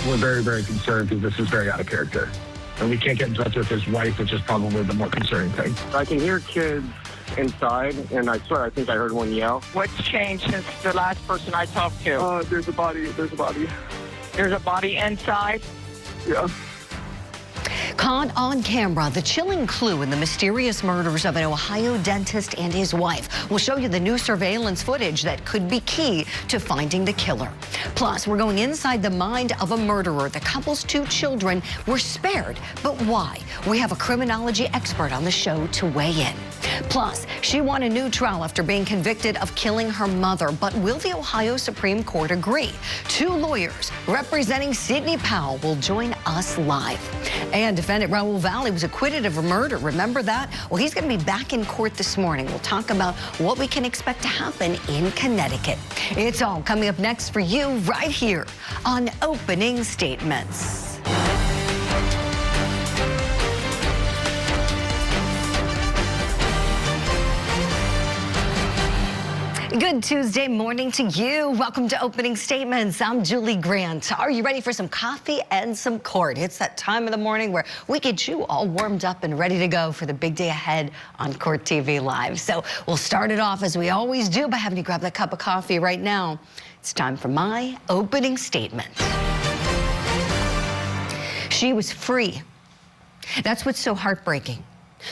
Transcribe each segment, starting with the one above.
We're very, very concerned because this is very out of character. And we can't get in touch with his wife, which is probably the more concerning thing. I can hear kids inside, and I swear I think I heard one yell. What's changed since the last person I talked to? There's a body. There's a body. There's a body inside? Yeah. Caught on camera, the chilling clue in the mysterious murders of an Ohio dentist and his wife. We'll show you the new surveillance footage that could be key to finding the killer. Plus, we're going inside the mind of a murderer. The couple's 2 children were spared, but why? We have a criminology expert on the show to weigh in. Plus, she won a new trial after being convicted of killing her mother. But will the Ohio Supreme Court agree? 2 lawyers representing Sydney Powell will join us live. And defendant Raul Valle was acquitted of a murder. Remember that? Well, he's going to be back in court this morning. We'll talk about what we can expect to happen in Connecticut. It's all coming up next for you right here on Opening Statements. Good Tuesday morning to you. Welcome to Opening Statements. I'm Julie Grant. Are you ready for some coffee and some court? It's that time of the morning where we get you all warmed up and ready to go for the big day ahead on Court TV Live. So we'll start it off as we always do by having you grab that cup of coffee right now. It's time for my opening statement. She was free. That's what's so heartbreaking.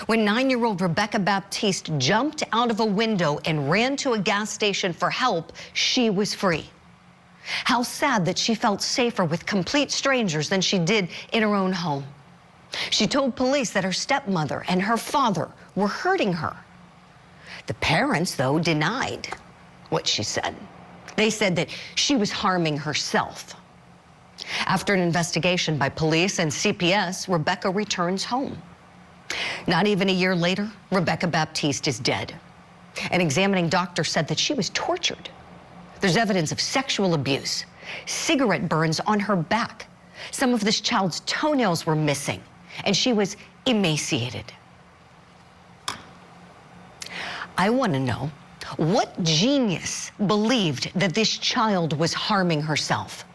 When 9-year-old Rebecca Baptiste jumped out of a window and ran to a gas station for help, she was free. How sad that she felt safer with complete strangers than she did in her own home. She told police that her stepmother and her father were hurting her. The parents, though, denied what she said. They said that she was harming herself. After an investigation by police and CPS, Rebecca returns home. Not even a year later, Rebecca Baptiste is dead. An examining doctor said that she was tortured. There's evidence of sexual abuse, cigarette burns on her back. Some of this child's toenails were missing, and she was emaciated. I want to know, what genius believed that this child was harming herself?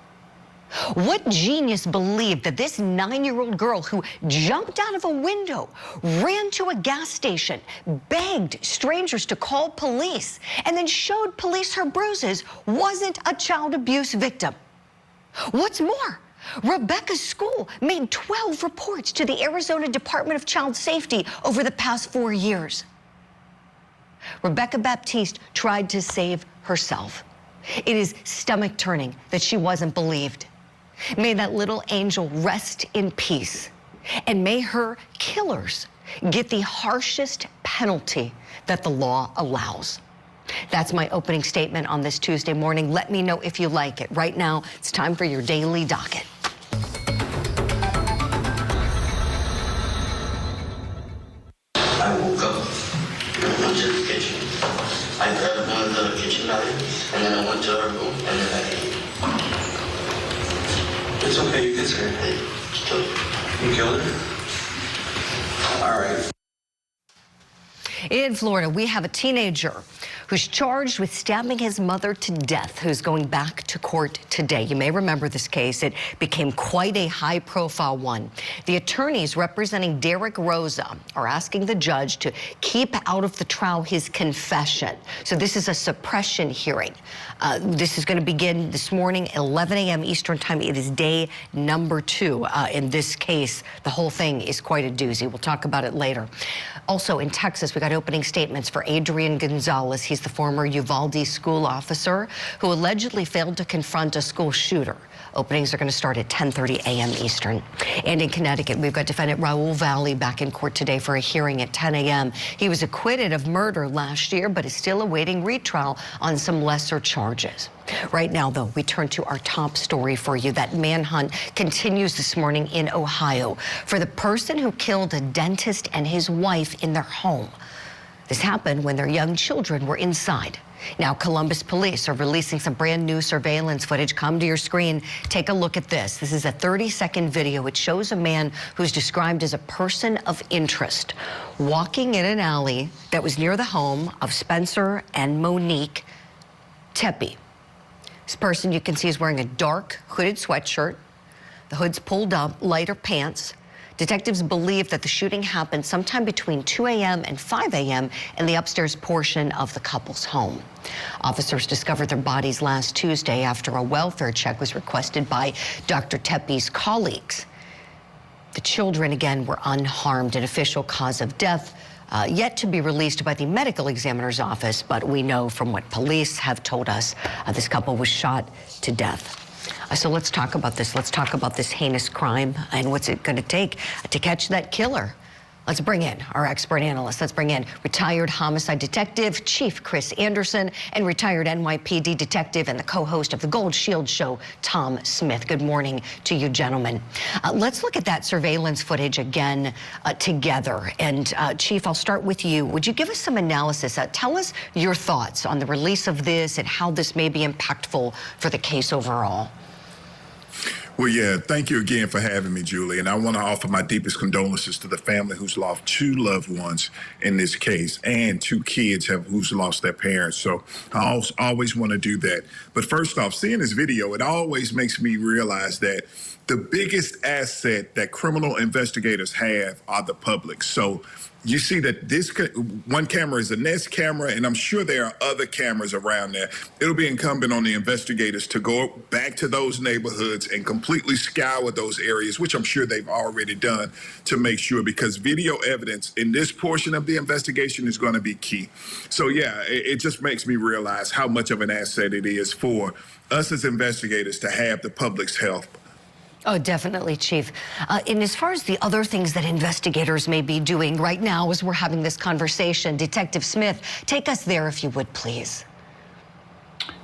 What genius believed that this 9-year-old girl who jumped out of a window, ran to a gas station, begged strangers to call police, and then showed police her bruises wasn't a child abuse victim? What's more, Rebecca's school made 12 reports to the Arizona Department of Child Safety over the past 4 years. Rebecca Baptiste tried to save herself. It is stomach-turning that she wasn't believed. May that little angel rest in peace, and may her killers get the harshest penalty that the law allows. That's my opening statement on this Tuesday morning. Let me know if you like it. Right now, it's time for your daily docket. I woke up, I went to the kitchen. I grabbed one of the kitchen knives, and then I went to her room, and then I ate. It's okay, you can say it. You killed her? All right. In Florida, we have a teenager who's charged with stabbing his mother to death, who's going back to court today. You may remember this case. It became quite a high-profile one. The attorneys representing Derek Rosa are asking the judge to keep out of the trial his confession. So this is a suppression hearing. This is going to begin this morning, 11 a.m. Eastern time. It is day number 2. In this case, the whole thing is quite a doozy. We'll talk about it later. Also in Texas, we got opening statements for Adrian Gonzalez. He's the former Uvalde school officer who allegedly failed to confront a school shooter. Openings are going to start at 10:30 a.m. Eastern. And in Connecticut, we've got defendant Raul Valle back in court today for a hearing at 10 a.m. He was acquitted of murder last year, but is still awaiting retrial on some lesser charges. Right now, though, we turn to our top story for you. That manhunt continues this morning in Ohio for the person who killed a dentist and his wife in their home. This happened when their young children were inside. Now, Columbus police are releasing some brand new surveillance footage. Come to your screen. Take a look at this. This is a 30-second video. It shows a man who's described as a person of interest walking in an alley that was near the home of Spencer and Monique Tepe. This person you can see is wearing a dark hooded sweatshirt, The hood's pulled up, lighter pants. Detectives believe that the shooting happened sometime between 2 a.m. and 5 a.m. in the upstairs portion of the couple's home. Officers discovered their bodies last Tuesday after a welfare check was requested by Dr. Tepe's colleagues. The children, again, were unharmed. An official cause of death yet to be released by the medical examiner's office, but we know from what police have told us, this couple was shot to death. So let's talk about this. Let's talk about this heinous crime and what's it going to take to catch that killer. Let's bring in our expert analyst. Let's bring in retired homicide detective Chief Chris Anderson and retired NYPD detective and the co-host of the Gold Shield Show, Tom Smith. Good morning to you, gentlemen. Let's look at that surveillance footage again together. And Chief, I'll start with you. Would you give us some analysis? Tell us your thoughts on the release of this and how this may be impactful for the case overall. Well, yeah, thank you again for having me, Julie. And I want to offer my deepest condolences to the family who's lost 2 loved ones in this case and 2 kids who's lost their parents. So I always want to do that. But first off, seeing this video, it always makes me realize that the biggest asset that criminal investigators have are the public. So you see that this one camera is a Nest camera, and I'm sure there are other cameras around there. It'll be incumbent on the investigators to go back to those neighborhoods and completely scour those areas, which I'm sure they've already done, to make sure, because video evidence in this portion of the investigation is going to be key. So yeah, it just makes me realize how much of an asset it is for us as investigators to have the public's help. Oh, definitely, Chief. And as far as the other things that investigators may be doing right now as we're having this conversation, Detective Smith, take us there if you would, please.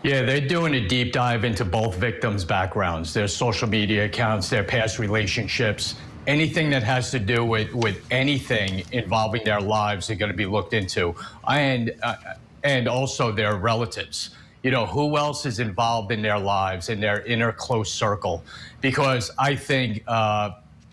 Yeah, they're doing a deep dive into both victims' backgrounds, their social media accounts, their past relationships. Anything that has to do with anything involving their lives are going to be looked into, and also their relatives. You know, who else is involved in their lives, in their inner close circle? Because I think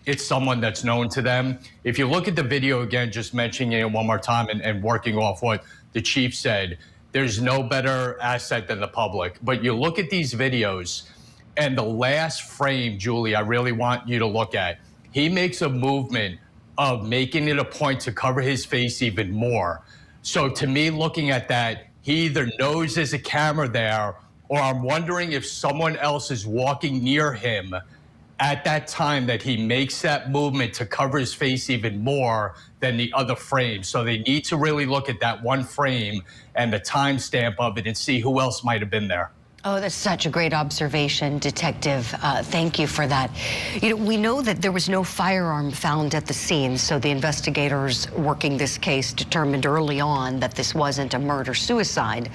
it's someone that's known to them. If you look at the video again, just mentioning it one more time and working off what the chief said, there's no better asset than the public. But you look at these videos, and the last frame, Julie, I really want you to look at. He makes a movement of making it a point to cover his face even more. So to me, looking at that, he either knows there's a camera there, or I'm wondering if someone else is walking near him at that time that he makes that movement to cover his face even more than the other frame. So they need to really look at that one frame and the timestamp of it and see who else might have been there. Oh, that's such a great observation, Detective. Thank you for that. You know, we know that there was no firearm found at the scene, so the investigators working this case determined early on that this wasn't a murder-suicide.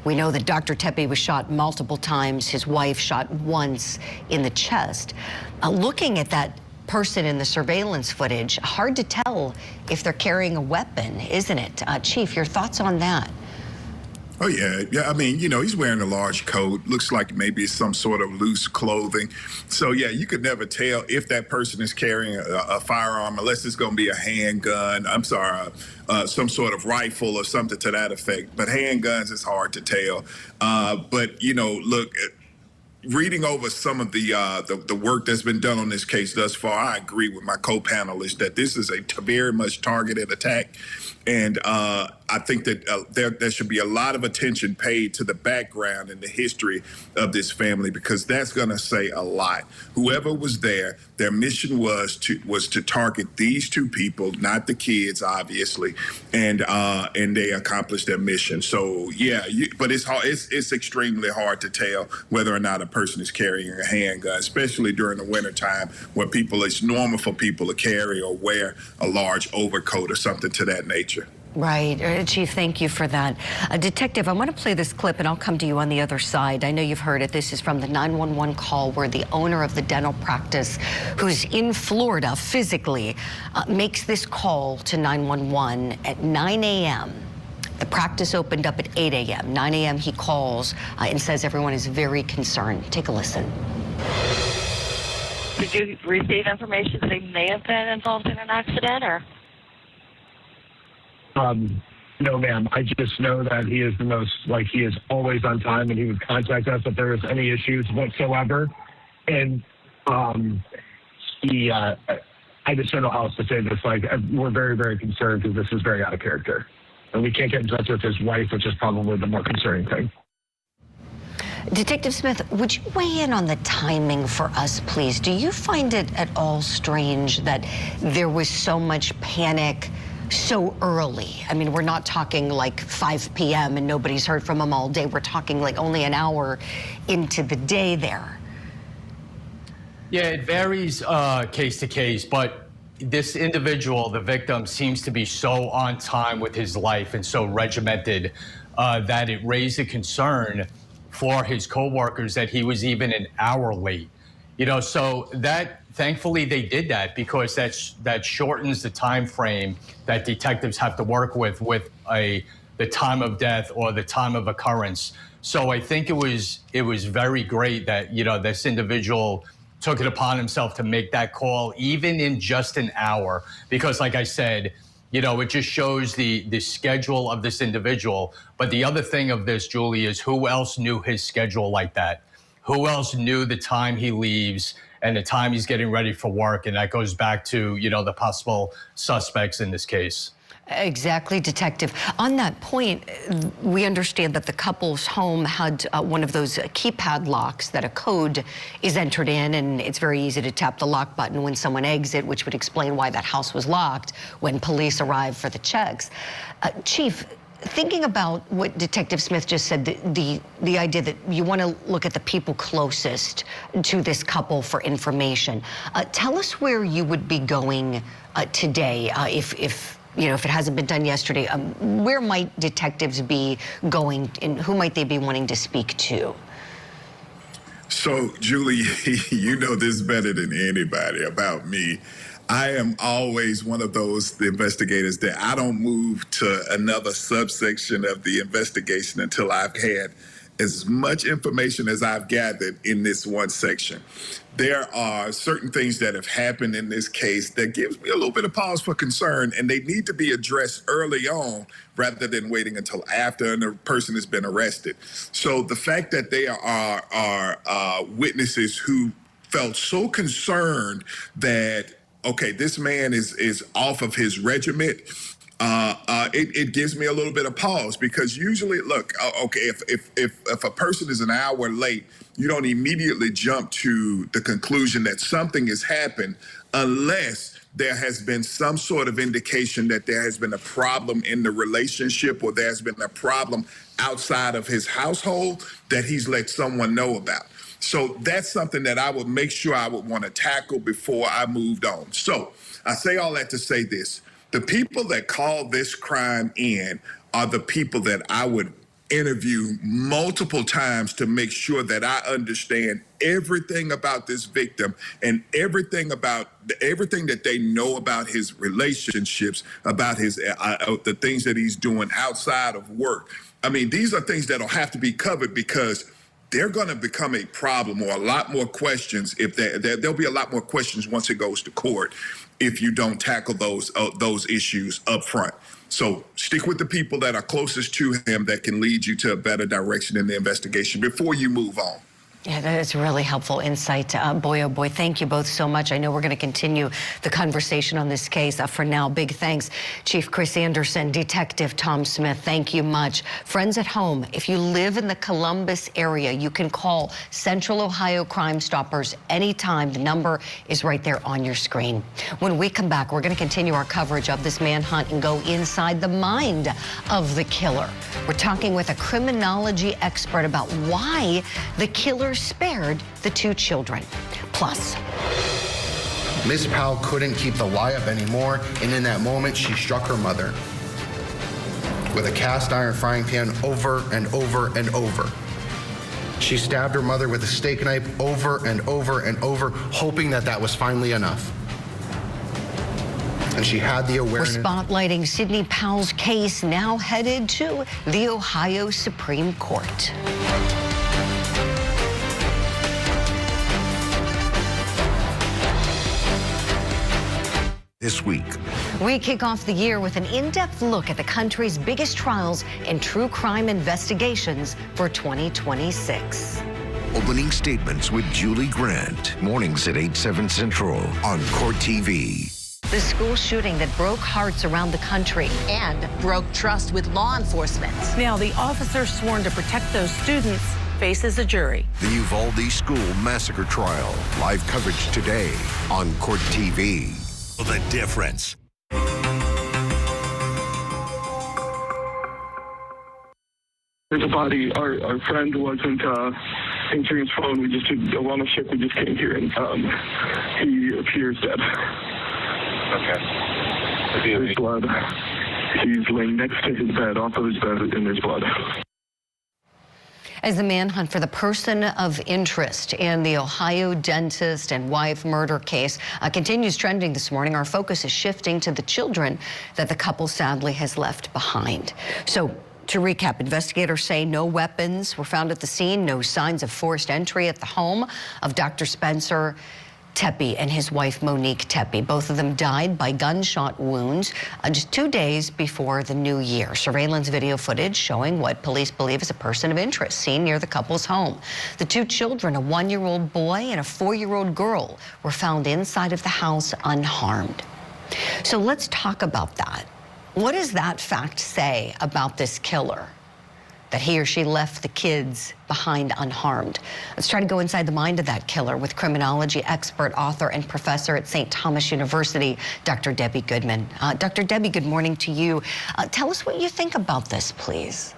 We know that Dr. Tepe was shot multiple times, his wife shot once in the chest. Looking at that person in the surveillance footage, hard to tell if they're carrying a weapon, isn't it? Chief, your thoughts on that? Oh, yeah. Yeah, I mean, you know, he's wearing a large coat. Looks like maybe it's some sort of loose clothing. So, yeah, you could never tell if that person is carrying a firearm, unless it's going to be a handgun. I'm sorry, some sort of rifle or something to that effect. But handguns, it's hard to tell. But, you know, look, reading over some of the work that's been done on this case thus far, I agree with my co-panelists that this is a very much targeted attack. And I think that there should be a lot of attention paid to the background and the history of this family, because that's going to say a lot. Whoever was there, their mission was to target these 2 people, not the kids, obviously, and they accomplished their mission. So yeah, but it's hard. It's extremely hard to tell whether or not a person is carrying a handgun, especially during the wintertime, where it's normal for people to carry or wear a large overcoat or something to that nature. Right. Chief, thank you for that. Detective, I want to play this clip, and I'll come to you on the other side. I know you've heard it. This is from the 911 call where the owner of the dental practice, who's in Florida physically, makes this call to 911 at 9 a.m. The practice opened up at 8 a.m. 9 a.m. he calls and says everyone is very concerned. Take a listen. Did you receive information that they may have been involved in an accident, or? No, ma'am. I just know that he is he is always on time, and he would contact us if there was any issues whatsoever. And I just don't know how else to say this. Like, we're very, very concerned because this is very out of character. And we can't get in touch with his wife, which is probably the more concerning thing. Detective Smith, would you weigh in on the timing for us, please? Do you find it at all strange that there was so much panic so early? I mean, we're not talking like 5 p.m. and nobody's heard from him all day. We're talking like only an hour into the day there. Yeah, it varies case to case, but this individual, the victim, seems to be so on time with his life and so regimented that it raised a concern for his coworkers that he was even an hour late. You know, so that thankfully they did that because that shortens the time frame that detectives have to work with the time of death or the time of occurrence. So I think it was very great that, you know, this individual took it upon himself to make that call, even in just an hour, because like I said, you know, it just shows the schedule of this individual. But the other thing of this, Julie, is who else knew his schedule like that? Who else knew the time he leaves and the time he's getting ready for work? And that goes back to, you know, the possible suspects in this case. Exactly, Detective. On that point, we understand that the couple's home had one of those keypad locks that a code is entered in, and it's very easy to tap the lock button when someone exits, which would explain why that house was locked when police arrived for the checks. Chief, thinking about what Detective Smith just said, the idea that you want to look at the people closest to this couple for information. Tell us where you would be going today if you know, if it hasn't been done yesterday. Where might detectives be going, and who might they be wanting to speak to? So, Julie, you know this better than anybody about me. I am always one of those investigators that I don't move to another subsection of the investigation until I've had as much information as I've gathered in this one section. There are certain things that have happened in this case that gives me a little bit of pause for concern, and they need to be addressed early on rather than waiting until after the person has been arrested. So the fact that they are witnesses who felt so concerned that, okay, this man is off of his regiment, it gives me a little bit of pause, because usually, look, okay, if a person is an hour late, you don't immediately jump to the conclusion that something has happened unless there has been some sort of indication that there has been a problem in the relationship, or there's been a problem outside of his household that he's let someone know about. So that's something that I would make sure I would want to tackle before I moved on. So I say all that to say this. The people that call this crime in are the people that I would interview multiple times to make sure that I understand everything about this victim and everything that they know about his relationships, about his the things that he's doing outside of work. I mean, these are things that'll have to be covered, because they're going to become a problem, or a lot more questions if there'll be a lot more questions once it goes to court if you don't tackle those issues up front. So stick with the people that are closest to him that can lead you to a better direction in the investigation before you move on. Yeah, that is really helpful insight. Boy, oh boy, thank you both so much. I know we're going to continue the conversation on this case. For now, big thanks, Chief Chris Anderson, Detective Tom Smith. Thank you much. Friends at home, if you live in the Columbus area, you can call Central Ohio Crime Stoppers anytime. The number is right there on your screen. When we come back, we're going to continue our coverage of this manhunt and go inside the mind of the killer. We're talking with a criminology expert about why the killer spared the 2 children. Plus, Miss Powell couldn't keep the lie up anymore, and in that moment, she struck her mother with a cast iron frying pan over and over and over. She stabbed her mother with a steak knife over and over and over, hoping that that was finally enough. And she had the awareness. We're spotlighting Sydney Powell's case, now headed to the Ohio Supreme Court. This week, we kick off the year with an in-depth look at the country's biggest trials and true crime investigations for 2026. Opening Statements with Julie Grant. Mornings at 8, 7 Central on Court TV. The school shooting that broke hearts around the country and broke trust with law enforcement. Now the officer sworn to protect those students faces a jury. The Uvalde School Massacre Trial. Live coverage today on Court TV. The difference. There's a body. Our friend wasn't answering his phone. We just did on a ship. We just came here, and he appears dead. Okay. There's blood. He's laying next to his bed, off of his bed, and there's blood. As the manhunt for the person of interest in the Ohio dentist and wife murder case continues trending this morning, our focus is shifting to the children that the couple sadly has left behind. So, to recap, investigators say no weapons were found at the scene, no signs of forced entry at the home of Dr. Spencer Tepe and his wife Monique Tepe. Both of them died by gunshot wounds just 2 days before the new year. Surveillance video footage showing what police believe is a person of interest seen near the couple's home. The two children, a 1-year-old boy and a 4-year-old girl, were found inside of the house unharmed. So let's talk about that. What does that fact say about this killer? That he or she left the kids behind unharmed. Let's try to go inside the mind of that killer with criminology expert, author, and professor at St. Thomas University, Dr. Debbie Goodman. Dr. Debbie, good morning to you. Tell us what you think about this, please.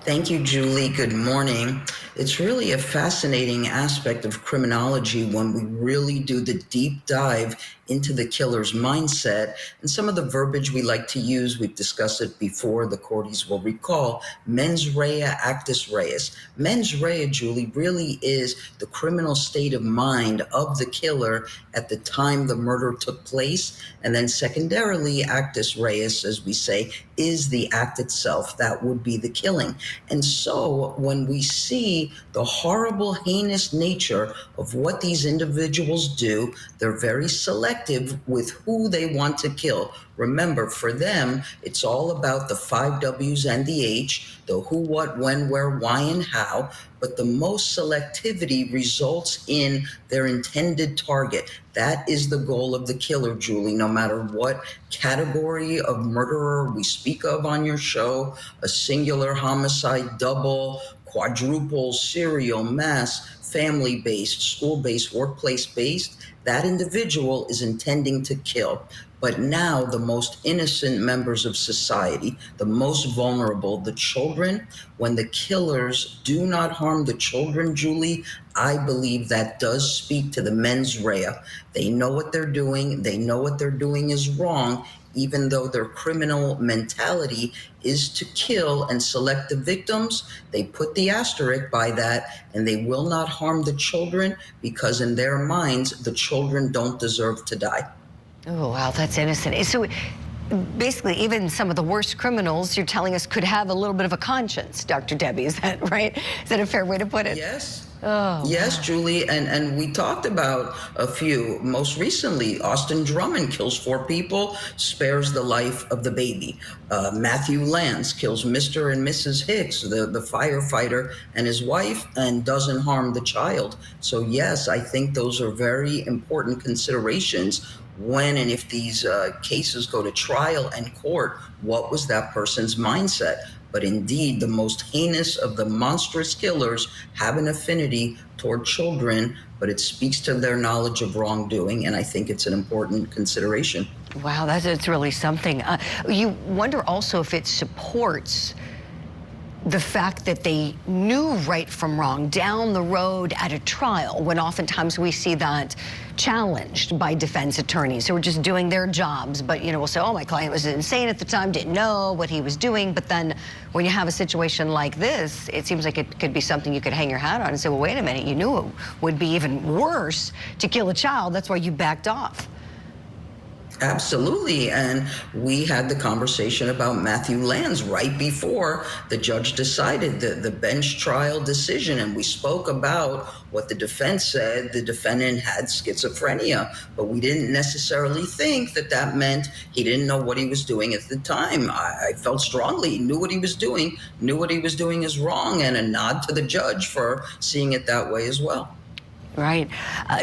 Thank you, Julie. Good morning. It's really a fascinating aspect of criminology when we really do the deep dive into the killer's mindset. And some of the verbiage we like to use, we've discussed it before, the courties will recall, mens rea, actus reus. Mens rea, Julie, really is the criminal state of mind of the killer at the time the murder took place. And then secondarily, actus reus, as we say, is the act itself. That would be the killing. And so when we see the horrible, heinous nature of what these individuals do, they're very selective with who they want to kill. Remember, for them, it's all about the 5 W's and the H, the who, what, when, where, why, and how. But the most selectivity results in their intended target. That is the goal of the killer, Julie, no matter what category of murderer we speak of on your show, a singular homicide, double, quadruple, serial, mass, family-based, school-based, workplace-based, that individual is intending to kill. But now the most innocent members of society, the most vulnerable, the children, when the killers do not harm the children, Julie, I believe that does speak to the mens rea. They know what they're doing. They know what they're doing is wrong, even though their criminal mentality is to kill and select the victims. They put the asterisk by that, and they will not harm the children because in their minds, the children don't deserve to die. Oh, wow, that's innocent. So basically, even some of the worst criminals, you're telling us, could have a little bit of a conscience, Dr. Debbie. Is that right? Is that a fair way to put it? Yes. Oh, yes, wow. Julie, and we talked about a few. Most recently, Austin Drummond kills 4 people, spares the life of the baby. Matthew Lance kills Mr. and Mrs. Hicks, the firefighter, and his wife, and doesn't harm the child. So yes, I think those are very important considerations when and if these cases go to trial and court. What was that person's mindset? But indeed, the most heinous of the monstrous killers have an affinity toward children, but it speaks to their knowledge of wrongdoing, and I think it's an important consideration. Wow, that's really something. You wonder also if it supports the fact that they knew right from wrong down the road at a trial, when oftentimes we see that challenged by defense attorneys who are just doing their jobs, but will say, oh, my client was insane at the time, didn't know what he was doing. But then when you have a situation like this, it seems like it could be something you could hang your hat on and say, well, wait a minute, you knew it would be even worse to kill a child. That's why you backed off. Absolutely. And we had the conversation about Matthew Lands right before the judge decided the bench trial decision. And we spoke about what the defense said the defendant had schizophrenia, but we didn't necessarily think that that meant he didn't know what he was doing at the time. I felt strongly he knew what he was doing, knew what he was doing is wrong, and a nod to the judge for seeing it that way as well. Right.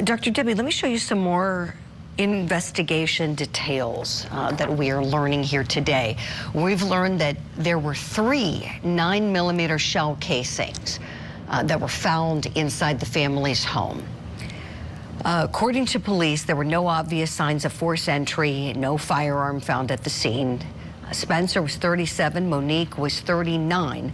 Dr. Tepe, let me show you some more investigation details that we are learning here today. We've learned that there were 3 9mm shell casings that were found inside the family's home. According to police, there were no obvious signs of forced entry, no firearm found at the scene. Spencer was 37, Monique was 39.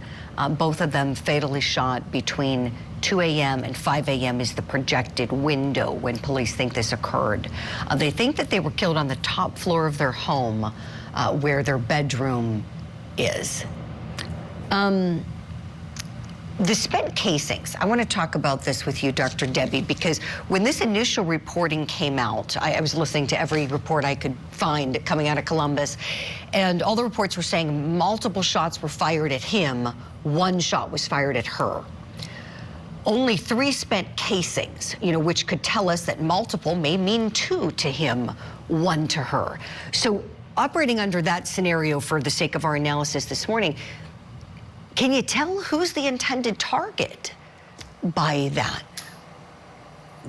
Both of them fatally shot between 2 a.m. and 5 a.m. is the projected window when police think this occurred. They think that they were killed on the top floor of their home where their bedroom is. The spent casings, I want to talk about this with you, Dr. Tepe, because when this initial reporting came out, I was listening to every report I could find coming out of Columbus, and all the reports were saying multiple shots were fired at him, 1 shot was fired at her. Only 3 spent casings, which could tell us that multiple may mean 2 to him, 1 to her. So operating under that scenario for the sake of our analysis this morning, can you tell who's the intended target by that?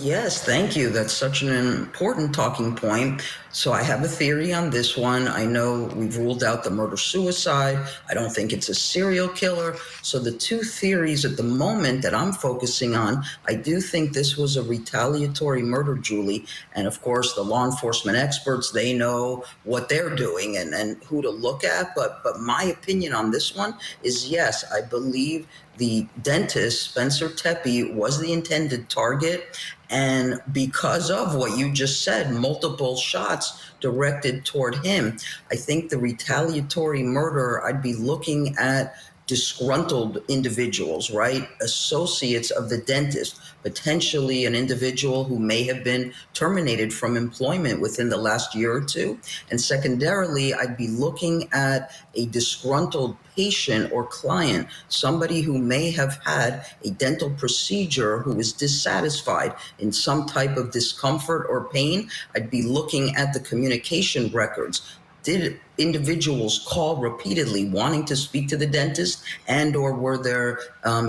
Yes, thank you. That's such an important talking point. So I have a theory on this one. I know we've ruled out the murder-suicide. I don't think it's a serial killer. So the 2 theories at the moment that I'm focusing on, I do think this was a retaliatory murder, Julie. And of course, the law enforcement experts, they know what they're doing and who to look at. But my opinion on this one is yes, I believe the dentist, Spencer Tepe, was the intended target. And because of what you just said, multiple shots directed toward him, I think the retaliatory murder, I'd be looking at disgruntled individuals, right? Associates of the dentist, potentially an individual who may have been terminated from employment within the last year or 2. And secondarily, I'd be looking at a disgruntled patient or client, somebody who may have had a dental procedure who is dissatisfied in some type of discomfort or pain. I'd be looking at the communication records. Did individuals call repeatedly wanting to speak to the dentist, and or were there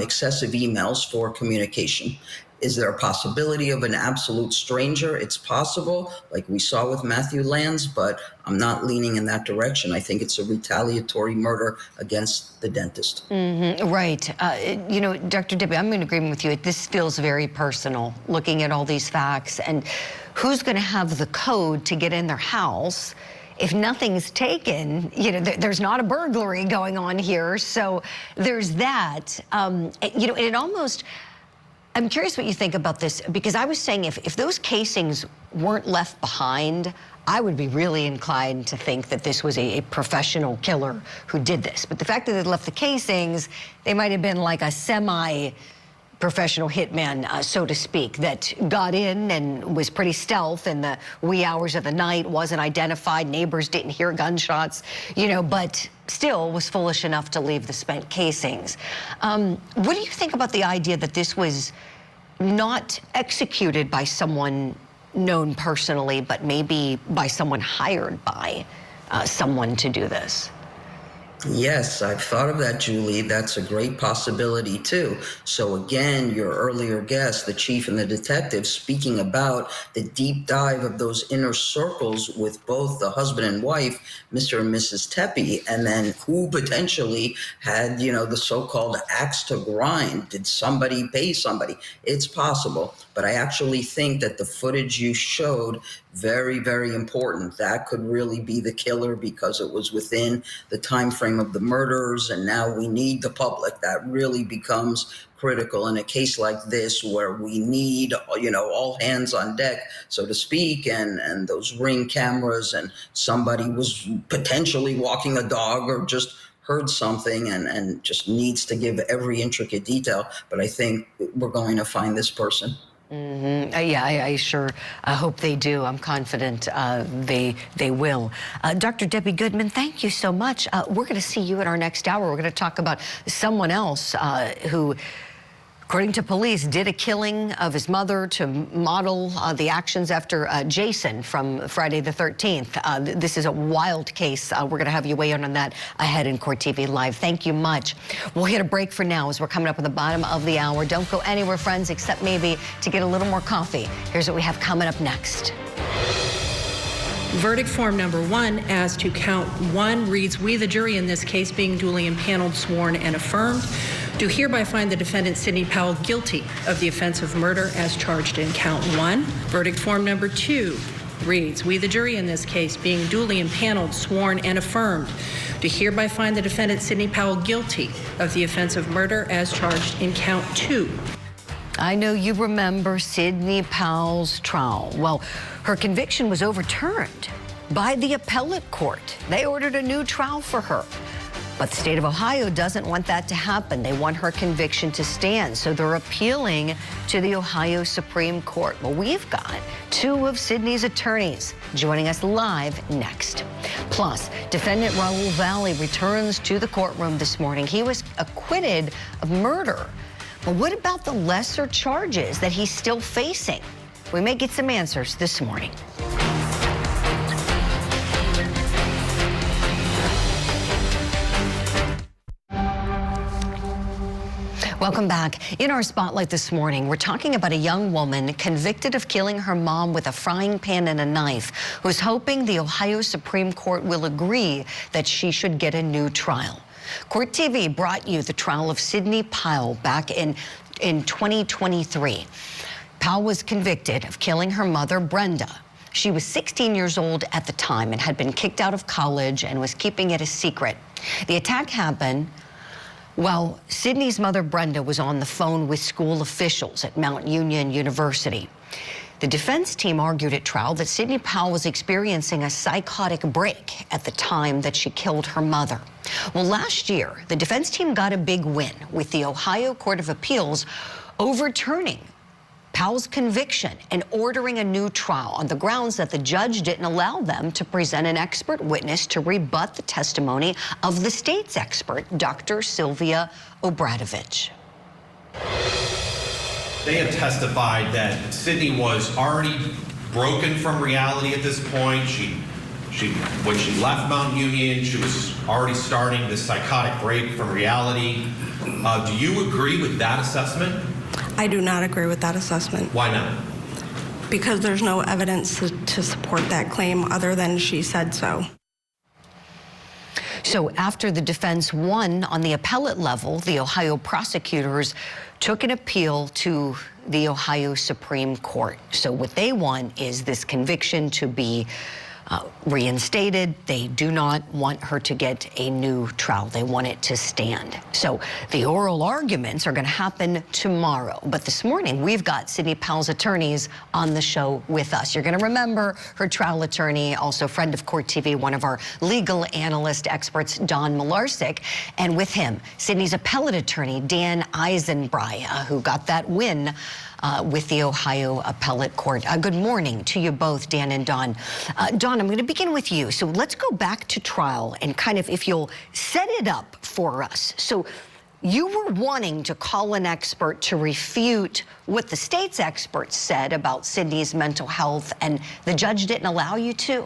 excessive emails for communication? Is there a possibility of an absolute stranger? It's possible, like we saw with Matthew Lands, but I'm not leaning in that direction. I think it's a retaliatory murder against the dentist. Right. Dr. Tepe, I'm in agreement with you. This feels very personal, looking at all these facts, and who's going to have the code to get in their house if nothing's taken? There's not a burglary going on here, so there's that. It almost, I'm curious what you think about this, because I was saying if those casings weren't left behind, I would be really inclined to think that this was a professional killer who did this. But the fact that they left the casings, they might have been like a semi-professional hitman, so to speak, that got in and was pretty stealth in the wee hours of the night, wasn't identified, neighbors didn't hear gunshots, but still was foolish enough to leave the spent casings. What do you think about the idea that this was not executed by someone known personally, but maybe by someone hired by someone to do this? Yes, I've thought of that, Julie. That's a great possibility, too. So again, your earlier guest, the chief and the detective, speaking about the deep dive of those inner circles with both the husband and wife, Mr. and Mrs. Tepe, and then who potentially had, the so-called axe to grind. Did somebody pay somebody? It's possible. But I actually think that the footage you showed, very, very important. That could really be the killer because it was within the time frame of the murders, and now we need the public. That really becomes critical in a case like this where we need, all hands on deck, so to speak, and those Ring cameras, and somebody was potentially walking a dog or just heard something and just needs to give every intricate detail. But I think we're going to find this person. Yeah, I sure hope they do. I'm confident they will. Dr. Debbie Goodman, thank you so much. We're going to see you in our next hour. We're going to talk about someone else who, according to police, did a killing of his mother to model the actions after Jason from Friday the 13th. This is a wild case. We're going to have you weigh in on that ahead in Court TV Live. Thank you much. We'll hit a break for now as we're coming up at the bottom of the hour. Don't go anywhere, friends, except maybe to get a little more coffee. Here's what we have coming up next. Verdict form number 1 as to count 1 reads, we, the jury in this case, being duly impaneled, sworn, and affirmed, do hereby find the defendant Sydney Powell guilty of the offense of murder as charged in count 1. Verdict form number 2 reads, we, the jury in this case, being duly impaneled, sworn, and affirmed, do hereby find the defendant Sydney Powell guilty of the offense of murder as charged in count 2. I know you remember Sydney Powell's trial. Well, her conviction was overturned by the appellate court. They ordered a new trial for her. But the state of Ohio doesn't want that to happen. They want her conviction to stand. So they're appealing to the Ohio Supreme Court. Well, we've got 2 of Sydney's attorneys joining us live next. Plus, defendant Raul Valle returns to the courtroom this morning. He was acquitted of murder. But what about the lesser charges that he's still facing? We may get some answers this morning. Welcome back. In our spotlight this morning, we're talking about a young woman convicted of killing her mom with a frying pan and a knife, who's hoping the Ohio Supreme Court will agree that she should get a new trial. Court TV brought you the trial of Sydney Powell back in 2023. Powell was convicted of killing her mother, Brenda. She was 16 years old at the time and had been kicked out of college and was keeping it a secret. The attack happened while Sydney's mother, Brenda, was on the phone with school officials at Mount Union University. The defense team argued at trial that Sydney Powell was experiencing a psychotic break at the time that she killed her mother. Well, last year, the defense team got a big win with the Ohio Court of Appeals overturning Powell's conviction and ordering a new trial on the grounds that the judge didn't allow them to present an expert witness to rebut the testimony of the state's expert, Dr. Sylvia Obradovich. They have testified that Sydney was already broken from reality at this point. When she left Mount Union, she was already starting this psychotic break from reality. Do you agree with that assessment? I do not agree with that assessment. Why not? Because there's no evidence to support that claim other than she said so. So after the defense won on the appellate level, the Ohio prosecutors took an appeal to the Ohio Supreme Court. So what they want is this conviction to be reinstated. They do not want her to get a new trial. They want it to stand. So the oral arguments are going to happen tomorrow. But this morning, we've got Sydney Powell's attorneys on the show with us. You're going to remember her trial attorney, also friend of Court TV, one of our legal analyst experts, Don Malarsic. And with him, Sydney's appellate attorney, Dan Eisenbrei, who got that win with the Ohio Appellate Court. Good morning to you both, Dan and Don. Don, I'm going to begin with you. So let's go back to trial and kind of, if you'll set it up for us. So you were wanting to call an expert to refute what the state's experts said about Sydney's mental health, and the judge didn't allow you to?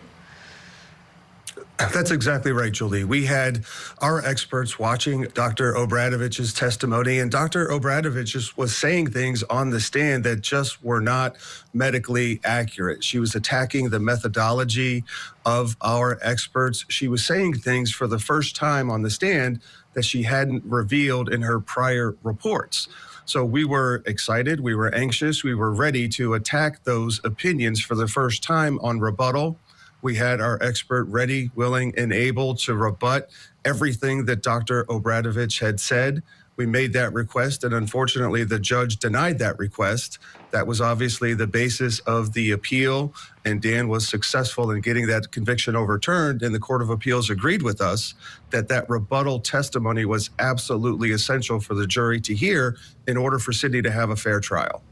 That's exactly right, Julie. We had our experts watching Dr. Obradovich's testimony, and Dr. Obradovich was saying things on the stand that just were not medically accurate. She was attacking the methodology of our experts. She was saying things for the first time on the stand that she hadn't revealed in her prior reports. So we were excited, we were anxious, we were ready to attack those opinions for the first time on rebuttal. We had our expert ready, willing, and able to rebut everything that Dr. Obradovich had said. We made that request, and unfortunately, the judge denied that request. That was obviously the basis of the appeal, and Dan was successful in getting that conviction overturned, and the Court of Appeals agreed with us that that rebuttal testimony was absolutely essential for the jury to hear in order for Sydney to have a fair trial.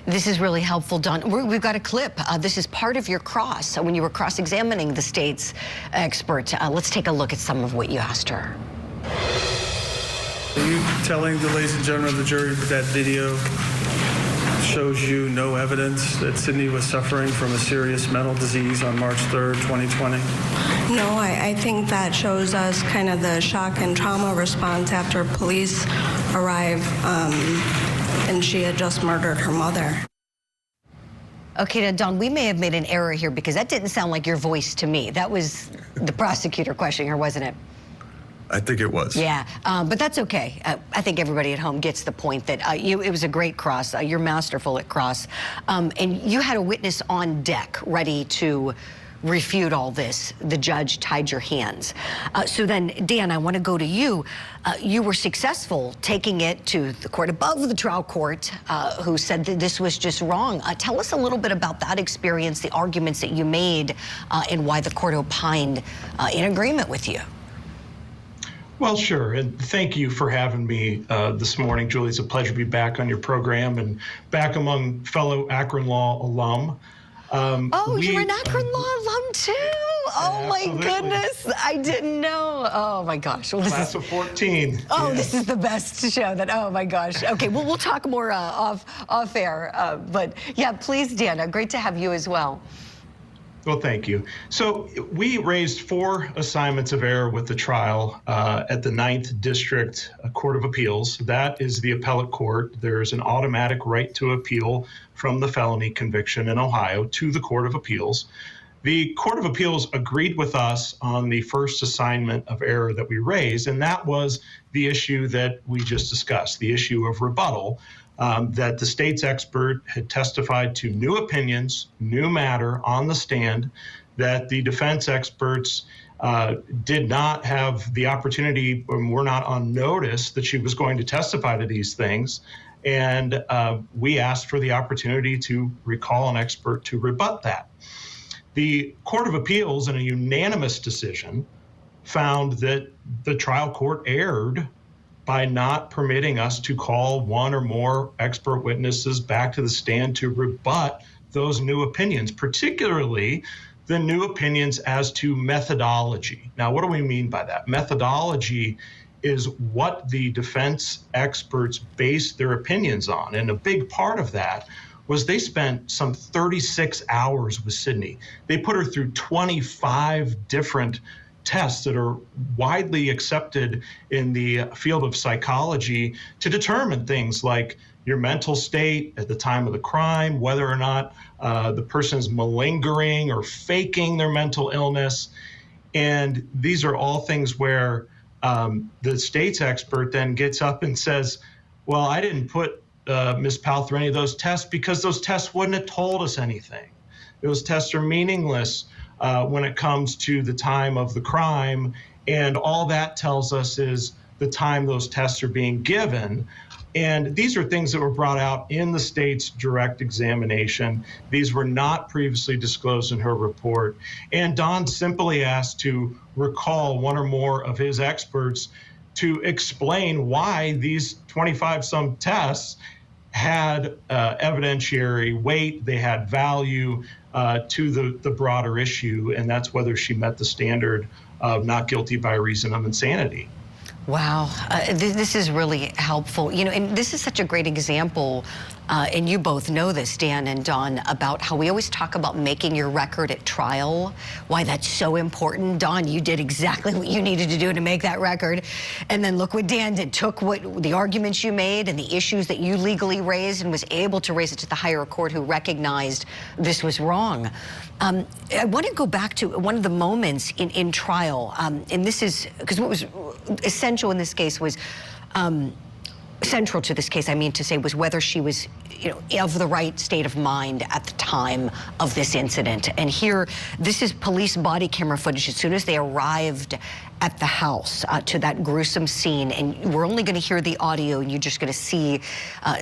This is really helpful, Don. We've got a clip. This is part of your cross when you were cross-examining the state's expert. Let's take a look at some of what you asked her. Are you telling the ladies and gentlemen of the jury that that video shows you no evidence that Sydney was suffering from a serious mental disease on March 3rd, 2020? No, I think that shows us kind of the shock and trauma response after police arrived, and she had just murdered her mother. Okay, now, Don, we may have made an error here because that didn't sound like your voice to me. That was the prosecutor questioning her, wasn't it? I think it was. Yeah, but that's okay. I think everybody at home gets the point that it was a great cross. You're masterful at cross. And you had a witness on deck ready to refute all this. The judge tied your hands. So then, Dan, I want to go to you. You were successful taking it to the court above the trial court, who said that this was just wrong. Tell us a little bit about that experience, the arguments that you made, and why the court opined in agreement with you. Well, sure, and thank you for having me this morning, Julie. It's a pleasure to be back on your program and back among fellow Akron Law alum. You're an Akron Law alum too? Oh, my goodness, I didn't know. Oh, my gosh. Well, Class of 14. Oh, yeah. This is the best show that, oh, my gosh. Okay, well, we'll talk more off air. But, yeah, please, Deanna, great to have you as well. Well, thank you. So we raised 4 assignments of error with the trial at the 9th District Court of Appeals. That is the appellate court. There's an automatic right to appeal from the felony conviction in Ohio to the Court of Appeals. The Court of Appeals agreed with us on the first assignment of error that we raised, and that was the issue that we just discussed, the issue of rebuttal. That the state's expert had testified to new opinions, new matter on the stand, that the defense experts did not have the opportunity, or were not on notice that she was going to testify to these things. And we asked for the opportunity to recall an expert to rebut that. The Court of Appeals, in a unanimous decision, found that the trial court erred by not permitting us to call one or more expert witnesses back to the stand to rebut those new opinions, particularly the new opinions as to methodology. Now, what do we mean by that? Methodology is what the defense experts based their opinions on. And a big part of that was they spent some 36 hours with Sydney. They put her through 25 different tests that are widely accepted in the field of psychology to determine things like your mental state at the time of the crime, whether or not the person's malingering or faking their mental illness. And these are all things where the state's expert then gets up and says, well, I didn't put Ms. Powell through any of those tests because those tests wouldn't have told us anything. Those tests are meaningless when it comes to the time of the crime, and all that tells us is the time those tests are being given. And these are things that were brought out in the state's direct examination. These were not previously disclosed in her report. And Don simply asked to recall one or more of his experts to explain why these 25-some tests had evidentiary weight, they had value to the broader issue, and that's whether she met the standard of not guilty by reason of insanity. Wow, this is really helpful. You know, and this is such a great example, and you both know this, Dan and Dawn, about how we always talk about making your record at trial, why that's so important. Dawn, you did exactly what you needed to do to make that record. And then look what Dan did, took what the arguments you made and the issues that you legally raised and was able to raise it to the higher court who recognized this was wrong. I want to go back to one of the moments in trial, and this is, because what was essential in this case was, central to this case, I mean to say, was whether she was, you know, of the right state of mind at the time of this incident. And here, this is police body camera footage as soon as they arrived at the house to that gruesome scene. And we're only going to hear the audio, and you're just going to see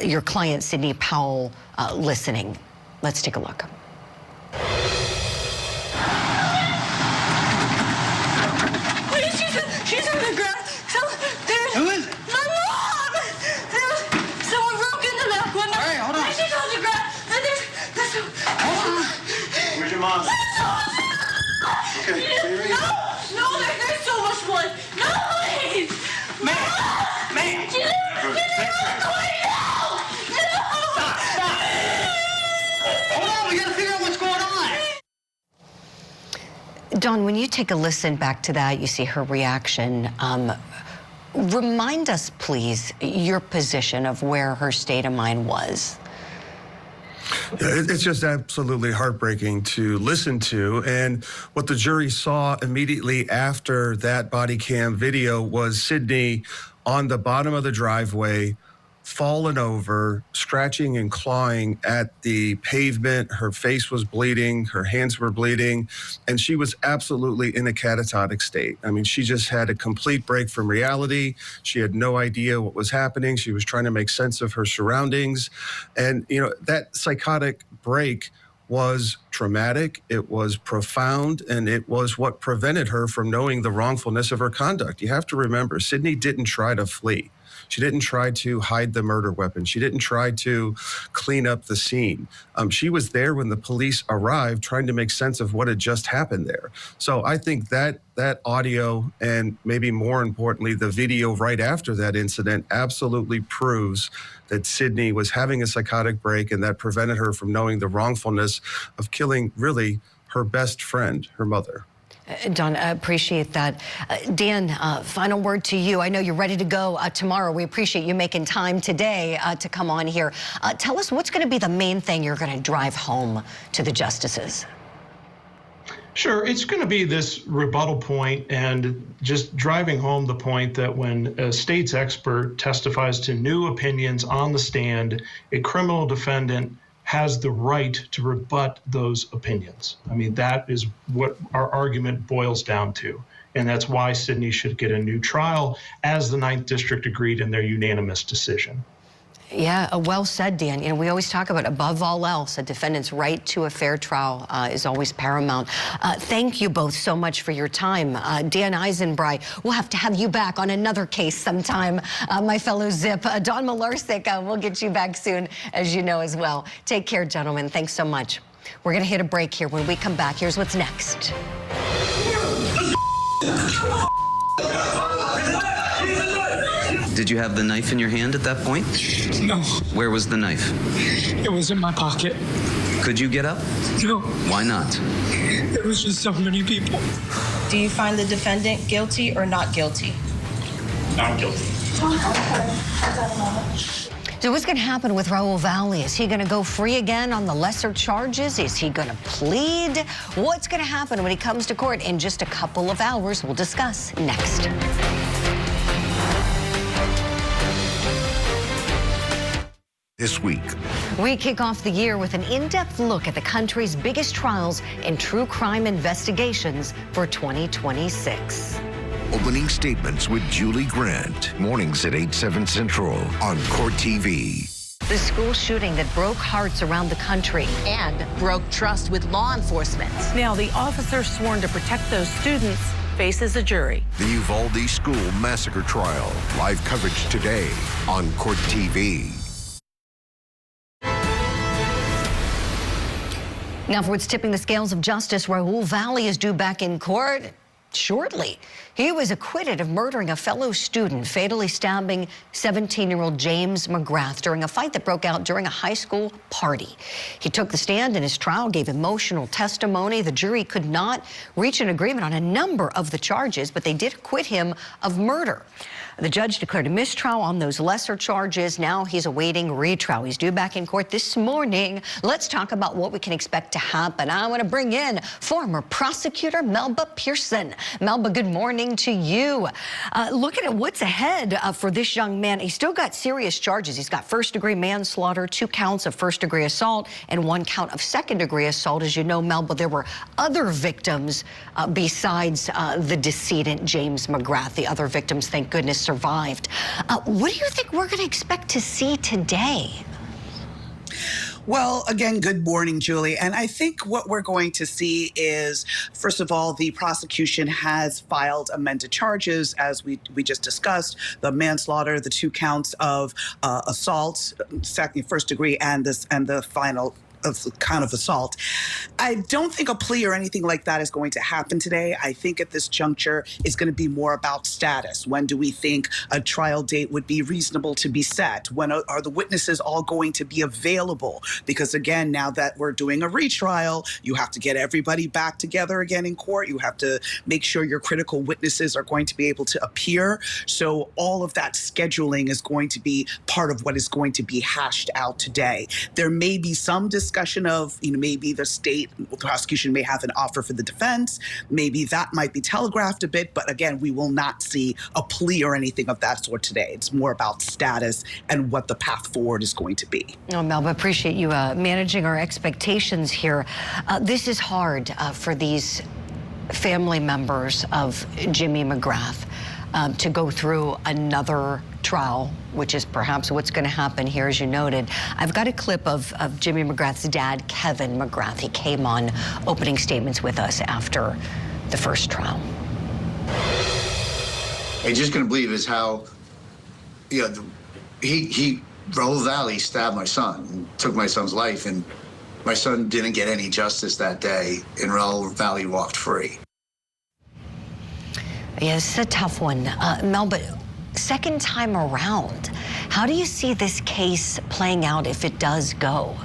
your client, Sydney Powell, listening. Let's take a look. She's on the ground. Who is it? My mom! Someone broke into that window. All right, hold on. She's on the ground. mom. Okay, Mary. No, there's so much blood. No, please. Ma'am. Stop. Hold on, we gotta figure out what's going on. Dawn, when you take a listen back to that, you see her reaction. Remind us, please, your position of where her state of mind was. It's just absolutely heartbreaking to listen to. And what the jury saw immediately after that body cam video was Sydney on the bottom of the driveway, fallen over, scratching and clawing at the pavement. Her face was bleeding, her hands were bleeding, and she was absolutely in a catatonic state. I mean, she just had a complete break from reality. She had no idea what was happening. She was trying to make sense of her surroundings. And, you know, that psychotic break was traumatic, it was profound, and it was what prevented her from knowing the wrongfulness of her conduct. You have to remember, Sydney didn't try to flee. She didn't try to hide the murder weapon. She didn't try to clean up the scene. She was there when the police arrived, trying to make sense of what had just happened there. So I think that audio, and maybe more importantly, the video right after that incident, absolutely proves that Sydney was having a psychotic break, and that prevented her from knowing the wrongfulness of killing really her best friend, her mother. Dawn, I appreciate that. Dan, final word to you. I know you're ready to go tomorrow. We appreciate you making time today to come on here. Tell us what's going to be the main thing you're going to drive home to the justices. Sure, it's going to be this rebuttal point and just driving home the point that when a state's expert testifies to new opinions on the stand, a criminal defendant has the right to rebut those opinions. I mean, that is what our argument boils down to. And that's why Sydney should get a new trial, as the 9th District agreed in their unanimous decision. Yeah, well said, Dan. You know, we always talk about, above all else, a defendant's right to a fair trial is always paramount. Thank you both so much for your time. Dan Eisenbry, we'll have to have you back on another case sometime, my fellow Zip. Dawn Malarsic, we'll get you back soon, as you know as well. Take care, gentlemen. Thanks so much. We're going to hit a break here. When we come back, here's what's next. Did you have the knife in your hand at that point? No. Where was the knife? It was in my pocket. Could you get up? No. Why not? There was just so many people. Do you find the defendant guilty or not guilty? Not guilty. So what's going to happen with Raul Valle? Is he going to go free again on the lesser charges? Is he going to plead? What's going to happen when he comes to court in just a couple of hours? We'll discuss next. This week, we kick off the year with an in-depth look at the country's biggest trials and true crime investigations for 2026. Opening statements with Julie Grant. Mornings at 8, 7 Central on Court TV. The school shooting that broke hearts around the country and broke trust with law enforcement. Now, the officer sworn to protect those students faces a jury. The Uvalde School Massacre Trial. Live coverage today on Court TV. Now, for what's tipping the scales of justice, Raul Valle is due back in court shortly. He was acquitted of murdering a fellow student, fatally stabbing 17-year-old James McGrath during a fight that broke out during a high school party. He took the stand in his trial, gave emotional testimony. The jury could not reach an agreement on a number of the charges, but they did acquit him of murder. The judge declared a mistrial on those lesser charges. Now he's awaiting retrial. He's due back in court this morning. Let's talk about what we can expect to happen. I want to bring in former prosecutor Melba Pearson. Melba, good morning to you. Looking at what's ahead for this young man, he's still got serious charges. He's got first-degree manslaughter, 2 counts of first-degree assault, and 1 count of second-degree assault. As you know, Melba, there were other victims besides the decedent, James McGrath. The other victims, thank goodness, survived. What do you think we're going to expect to see today? Well, again, good morning, Julie. And I think what we're going to see is, first of all, the prosecution has filed amended charges, as we just discussed, the manslaughter, the 2 counts of assault, second, first degree, and the final kind of assault. I don't think a plea or anything like that is going to happen today. I think at this juncture it's going to be more about status. When do we think a trial date would be reasonable to be set? When are the witnesses all going to be available? Because again, now that we're doing a retrial, you have to get everybody back together again in court. You have to make sure your critical witnesses are going to be able to appear. So all of that scheduling is going to be part of what is going to be hashed out today. There may be some discussion of, maybe the state prosecution may have an offer for the defense. Maybe that might be telegraphed a bit, but again, we will not see a plea or anything of that sort today. It's more about status and what the path forward is going to be. Oh, Melba, appreciate you managing our expectations here. This is hard for these family members of Jimmy McGrath to go through another trial, which is perhaps what's going to happen here, as you noted. I've got a clip of Jimmy McGrath's dad, Kevin McGrath. He came on opening statements with us after the first trial. I just couldn't believe is how, Raul Valle stabbed my son and took my son's life, and my son didn't get any justice that day, and Raul Valle walked free. Yeah, this is a tough one. Mel, but second time around, how do you see this case playing out if it does go?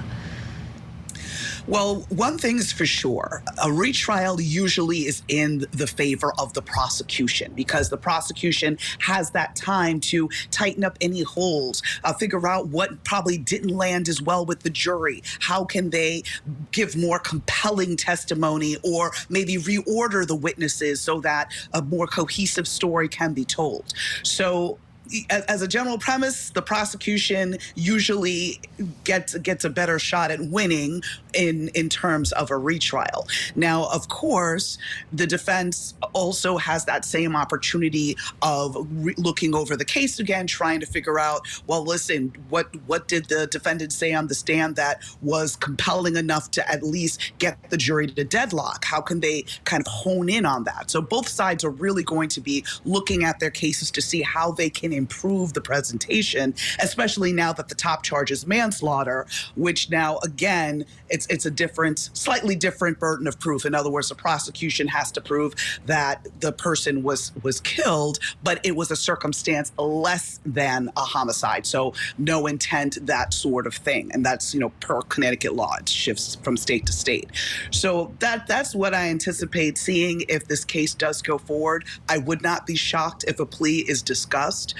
Well, one thing is for sure, a retrial usually is in the favor of the prosecution because the prosecution has that time to tighten up any holes, figure out what probably didn't land as well with the jury. How can they give more compelling testimony or maybe reorder the witnesses so that a more cohesive story can be told? So as a general premise, the prosecution usually gets a better shot at winning in terms of a retrial. Now, of course, the defense also has that same opportunity of looking over the case again, trying to figure out, well, listen, what did the defendant say on the stand that was compelling enough to at least get the jury to deadlock? How can they kind of hone in on that? So both sides are really going to be looking at their cases to see how they can improve the presentation, especially now that the top charge is manslaughter, which now, again, it's a slightly different burden of proof. In other words, the prosecution has to prove that the person was killed, but it was a circumstance less than a homicide. So no intent, that sort of thing. And that's, per Connecticut law, it shifts from state to state. So that's what I anticipate seeing if this case does go forward. I would not be shocked if a plea is discussed.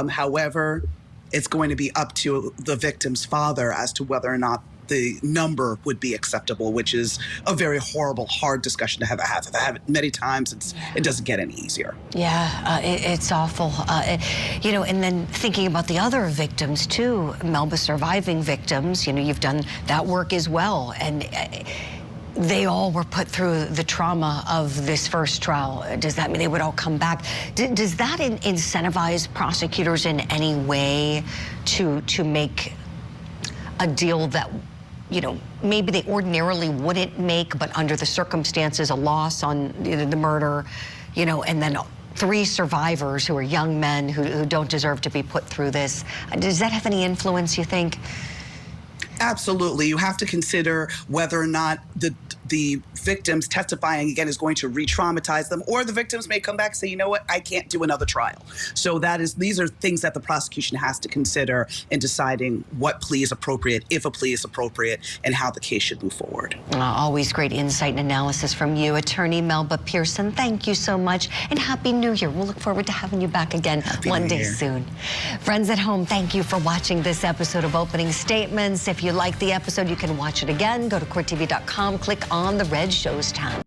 However, it's going to be up to the victim's father as to whether or not the number would be acceptable, which is a very horrible, hard discussion to have. I've had it many times. It doesn't get any easier. Yeah, it's awful. And then thinking about the other victims too, Melba, surviving victims, you've done that work as well. And they all were put through the trauma of this first trial. Does that mean they would all come back? Does that incentivize prosecutors in any way to make a deal that, maybe they ordinarily wouldn't make, but under the circumstances, a loss on the murder, and then 3 survivors who are young men who don't deserve to be put through this? Does that have any influence, you think? Absolutely. You have to consider whether or not the victims testifying again is going to re-traumatize them, or the victims may come back and say, you know what, I can't do another trial. So these are things that the prosecution has to consider in deciding what plea is appropriate, if a plea is appropriate, and how the case should move forward. Always great insight and analysis from you, Attorney Melba Pearson. Thank you so much, and Happy New Year. We'll look forward to having you back again one day soon. Friends at home, thank you for watching this episode of Opening Statements. If you like the episode, you can watch it again. Go to courttv.com, click on the Red Shows tab.